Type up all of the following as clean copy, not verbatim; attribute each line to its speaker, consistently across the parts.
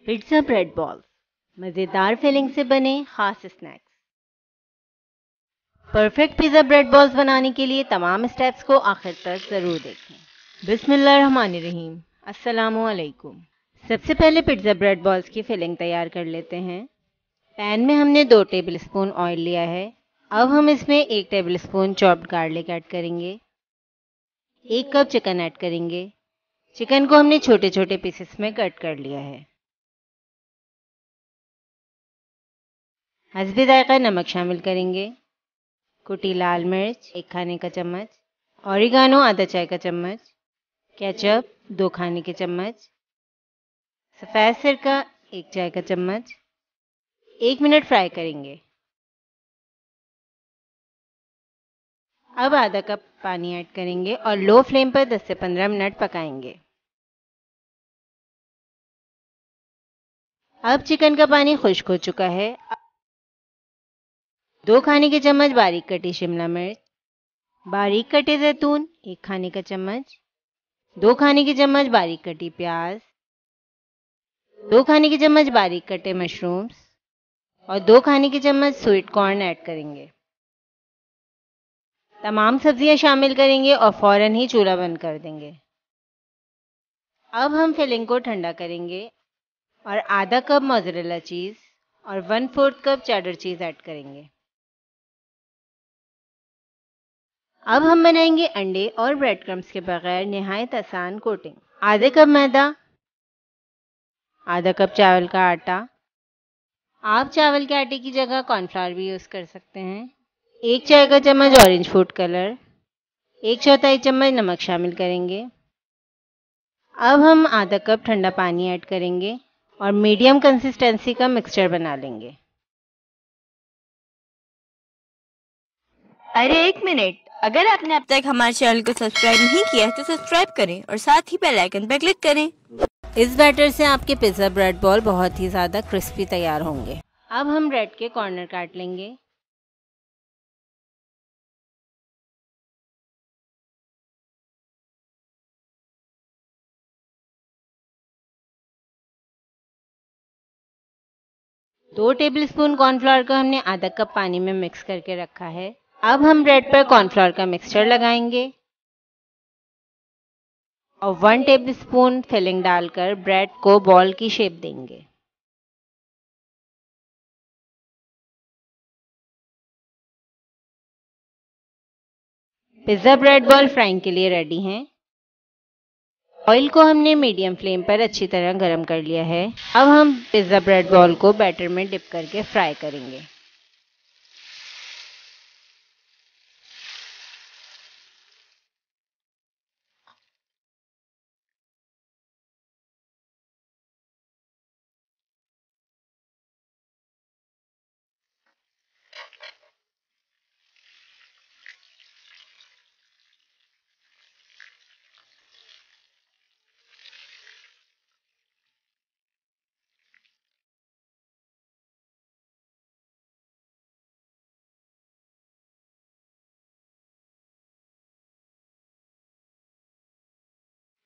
Speaker 1: Pizza bread balls मज़ेदार filling से बने खास snacks. Perfect pizza bread balls बनाने के लिए तमाम स्टेप्स को आखिर तक ज़रूर देखें। बिस्मिल्लाहिर्रहमानिर्रहीम। अस्सलामु अलैकुम। सबसे पहले पिज़्ज़ा ब्रेड बॉल्स की फिलिंग तैयार कर लेते हैं। पैन में हमने 2 टेबलस्पून ऑयल लिया है। अब हम इसमें 1 टेबलस्पून चॉप्ड गार्लिक ऐड करेंगे। 1 कप चिकन ऐड करेंगे। चिकन को हमने छोटे छोटे पीसेस में कट कर लिया है। हस्बे जायका नमक शामिल करेंगे। कुटी लाल मिर्च 1 खाने का चम्मच, ऑरिगानो आधा चाय का चम्मच, केचप 2 खाने के चम्मच, सफ़ेद सिरका 1 चाय का चम्मच। 1 मिनट फ्राई करेंगे। अब आधा कप पानी ऐड करेंगे और लो फ्लेम पर 10 से 15 मिनट पकाएंगे। अब चिकन का पानी खुश्क हो चुका है। 2 खाने के चम्मच बारीक कटी शिमला मिर्च, बारीक कटे जैतून 1 खाने का चम्मच, 2 खाने के चम्मच बारीक कटी प्याज, 2 खाने के चम्मच बारीक कटे मशरूम्स और 2 खाने के चम्मच स्वीट कॉर्न ऐड करेंगे। तमाम सब्जियां शामिल करेंगे और फौरन ही चूल्हा बंद कर देंगे। अब हम फिलिंग को ठंडा करेंगे और आधा कप मोज़रेला चीज़ और 1/4 कप चेडर चीज़ ऐड करेंगे। अब हम बनाएंगे अंडे और ब्रेड क्रम्स के बगैर निहायत आसान कोटिंग। आधे कप मैदा, आधा कप चावल का आटा। आप चावल के आटे की जगह कॉर्नफ्लावर भी यूज़ कर सकते हैं। 1 चाय का चम्मच ऑरेंज फूड कलर, 1/4 चम्मच नमक शामिल करेंगे। अब हम आधा कप ठंडा पानी ऐड करेंगे और मीडियम कंसिस्टेंसी का मिक्सचर बना लेंगे।
Speaker 2: अरे एक मिनट, अगर आपने अब तक हमारे चैनल को सब्सक्राइब नहीं किया है तो सब्सक्राइब करें और साथ ही बेल आइकन पर क्लिक करें।
Speaker 1: इस बैटर से आपके पिज़्ज़ा ब्रेड बॉल बहुत ही ज़्यादा क्रिस्पी तैयार होंगे। अब हम ब्रेड के कॉर्नर काट लेंगे। दो टेबलस्पून कॉर्नफ्लोर को हमने आधा कप पानी में मिक्स करके रखा है। अब हम ब्रेड पर कॉर्नफ्लोर का मिक्सचर लगाएंगे और 1 टेबलस्पून फिलिंग डालकर ब्रेड को बॉल की शेप देंगे। पिज़्ज़ा ब्रेड बॉल फ्राइंग के लिए रेडी हैं। ऑयल को हमने मीडियम फ्लेम पर अच्छी तरह गर्म कर लिया है। अब हम पिज़्ज़ा ब्रेड बॉल को बैटर में डिप करके फ्राई करेंगे।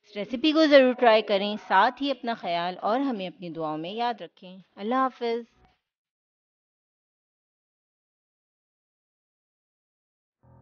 Speaker 1: इस रेसिपी को ज़रूर ट्राई करें। साथ ही अपना ख्याल और हमें अपनी दुआओं में याद रखें। अल्लाह हाफ़िज़।